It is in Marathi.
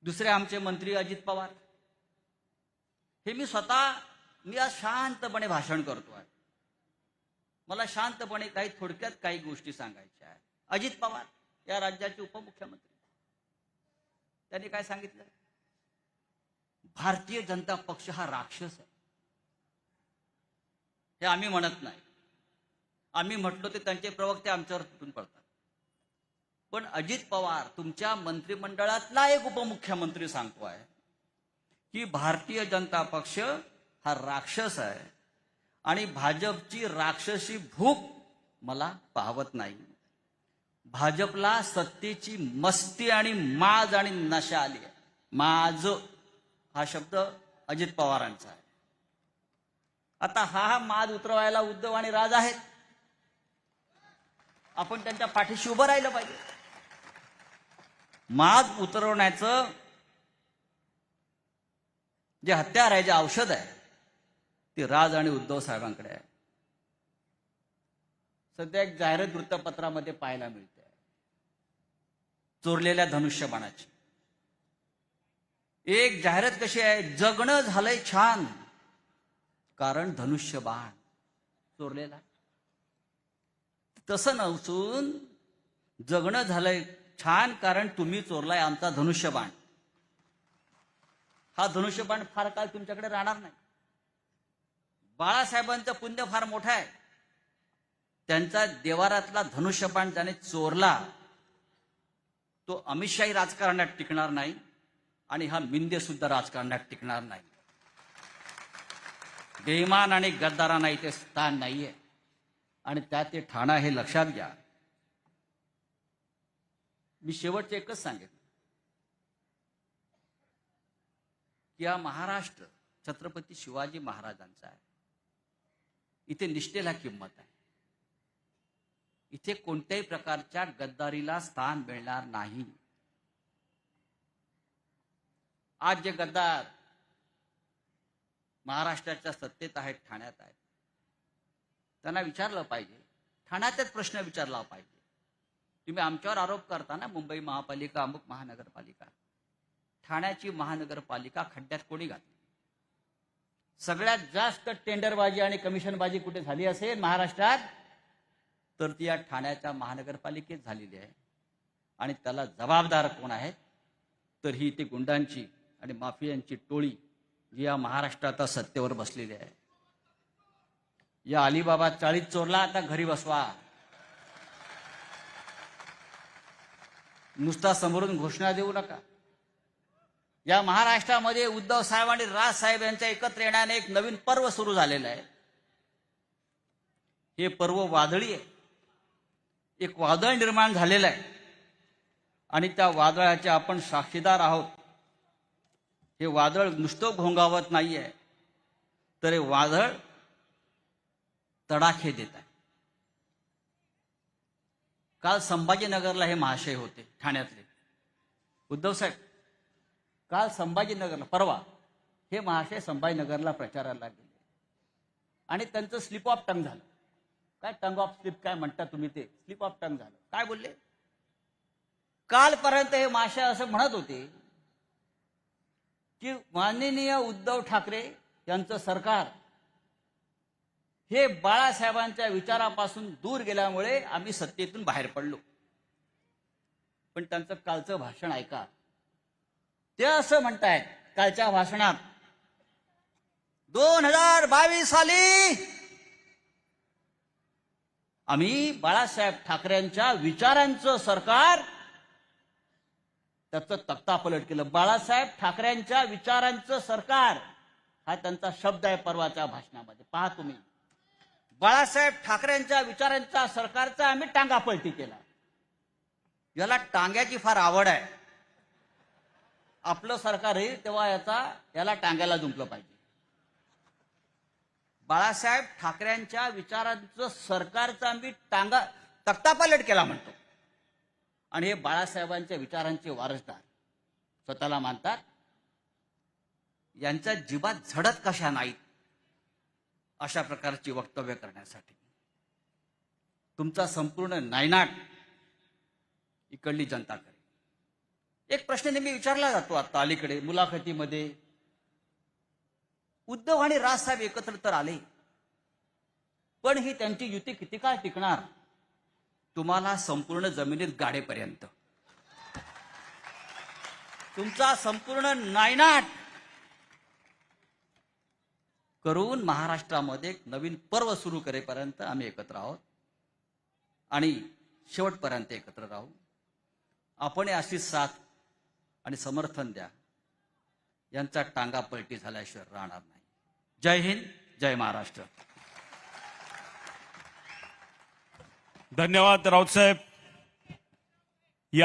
दुसरे आमचे मंत्री अजित पवार, हे मी आज शांतपणे भाषण करतोय. मला शांतपणे थोडक्यात काही गोष्टी सांगायच्या आहेत. अजित पवार या राज्याचे उपमुख्यमंत्री, त्यांनी काय सांगितलं? भारतीय जनता पक्ष हा राक्षस आहे. हे आम्ही म्हणत नाही, आम्ही म्हटलो ते त्यांचे प्रवक्ते आमच्यावर तुटून पडतात. पण अजित पवार तुमच्या मंत्रिमंडळातला एक उपमुख्यमंत्री सांगतोय की भारतीय जनता पक्ष हा राक्षस आहे आणि भाजपची राक्षसी भूक मला पाहवत नाही. भाजपला सत्तेची मस्ती आणि माज आणि नशा आली आहे. माज हा शब्द अजित पवारांचा आहे. आता हा माज उतरवायला उद्धव आणि राज आहेत. आपण त्यांच्या पाठीशी उभं राहिलं पाहिजे. माज उतरवण्याचं जे हत्यार आहे, जे औषध आहे, ते राज आणि उद्धव साहेबांकडे आहे. सध्या एक जाहिरात वृत्तपत्रामध्ये पाहायला मिळते, चोरलेल्या धनुष्यबाणाची. एक जाहिरात कशी आहे? जगणं झालंय छान कारण धनुष्यबाण चोरलेला. तसं नसून जगणं झालंय छान कारण तुम्ही चोरलाय आमचा धनुष्यबाण. हा धनुष्यबाण फार काळ तुमच्याकडे राहणार नाही. बाळासाहेबांचं पुण्य फार मोठं आहे. त्यांचा देवारातला धनुष्यबाण ज्याने चोरला तो अमितशाही राजकारणात टिकणार नाही आणि हा मिंदे सुद्धा राजकारणात टिकणार नाही. बेईमान आणि गद्दारांना इथे स्थान नाहीये आणि त्यात ते ठाणा हे लक्षात घ्या. मी शेवटचे एकच सांगेन की हा महाराष्ट्र छत्रपती शिवाजी महाराजांचा आहे. इथे निष्ठेला किंमत आहे. इथे कोणत्याही प्रकारच्या गद्दारीला स्थान मिळणार नाही. आज जे गद्दार महाराष्ट्राच्या सत्तेत आहेत, ठाण्यात आहेत, त्यांना विचारलं पाहिजे, ठाण्यातच प्रश्न विचारला पाहिजे. तुम्ही आमच्यावर आरोप करता ना, मुंबई महापालिका, अमुक महानगरपालिका. ठाण्याची महानगरपालिका खड्ड्यात कोणी घातली? सगळ्यात जास्त टेंडरबाजी आणि कमिशनबाजी कुठे झाली असेल महाराष्ट्रात तर ती या ठाण्याच्या महानगरपालिकेत झालेली आहे. आणि त्याला जबाबदार कोण आहेत? तर ही ती गुंडांची आणि माफियांची टोळी जी या महाराष्ट्रात सत्तेवर बसलेली आहे. या अलिबाबा चाळीत चोरला, आता घरी बसवा. नुसता समोरून घोषणा देऊ नका. या महाराष्ट्रामध्ये उद्धव साहेब आणि राज साहेब यांच्या एकत्र येण्याने एक नवीन पर्व सुरू झालेलं आहे. हे पर्व वादळी आहे. एक वादळ निर्माण झालेलं आहे आणि त्या वादळाचे आपण साक्षीदार आहोत. हे वादळ नुसतं घोंगावत नाहीये, तर हे वादळ तडाखे देत आहे. काल संभाजीनगरला हे महाशय होते ठाण्यातले उद्धव साहेब. काल संभाजीनगरला, परवा हे महाशय संभाजीनगरला प्रचाराला गेले आणि त्यांचं स्लिप ऑफ टंग झालं. काय टंग ऑफ स्लिप काय म्हणता तुम्ही, ते स्लिप ऑफ टंग झालं. काय बोलले? कालपर्यंत हे महाशय असं म्हणत होते की माननीय उद्धव ठाकरे यांचं सरकार हे बाळासाहेबांच्या विचारापासून दूर गेल्यामुळे आम्ही सत्तेतून बाहेर पडलो. पण त्यांचं कालचं भाषण ऐका. ते असं म्हणतायत कालच्या भाषणात, 2022 साली आम्ही बाळासाहेब ठाकरेंच्या विचारांचं सरकार, त्याचं तख्तापलट केलं. बाळासाहेब ठाकरेंच्या विचारांचं सरकार हा त्यांचा शब्द आहे परवाच्या भाषणामध्ये. पहा तुम्ही, बाळासाहेब ठाकरेंच्या विचारांच्या सरकारचा आम्ही टांगापलटी केला. याला टांग्याची फार आवड आहे. आपलं सरकार येईल तेव्हा याला टांग्याला जुंपलं पाहिजे. बाळासाहेब ठाकरेंच्या विचारांचं सरकारचा आम्ही तख्तापलट केला म्हणतो आणि हे बाळासाहेबांच्या विचारांचे वारसदार स्वतःला मानतात. यांच्या जीवात झडत कशा नाहीत अशा प्रकारची वक्तव्य करण्यासाठी. तुमचा संपूर्ण नायनाट इकडली जनता करेल. एक प्रश्न नेहमी विचारला जातो आता अलीकडे मुलाखतीमध्ये, उद्धव आणि राजसाहेब एकत्र तर आले, पण ही त्यांची युती किती काळ टिकणार? तुम्हाला संपूर्ण जमिनीत गाडेपर्यंत, तुमचा संपूर्ण नायनाट करून महाराष्ट्रामध्ये एक नवीन पर्व सुरू करेपर्यंत आम्ही एकत्र आहोत आणि शेवटपर्यंत एकत्र राहू. आपण अशी साथ आणि समर्थन द्या, यांचा टांगा पलटी झाल्याशिवाय राहणार नाही. जय हिंद, जय महाराष्ट्र. धन्यवाद राऊत साहेब.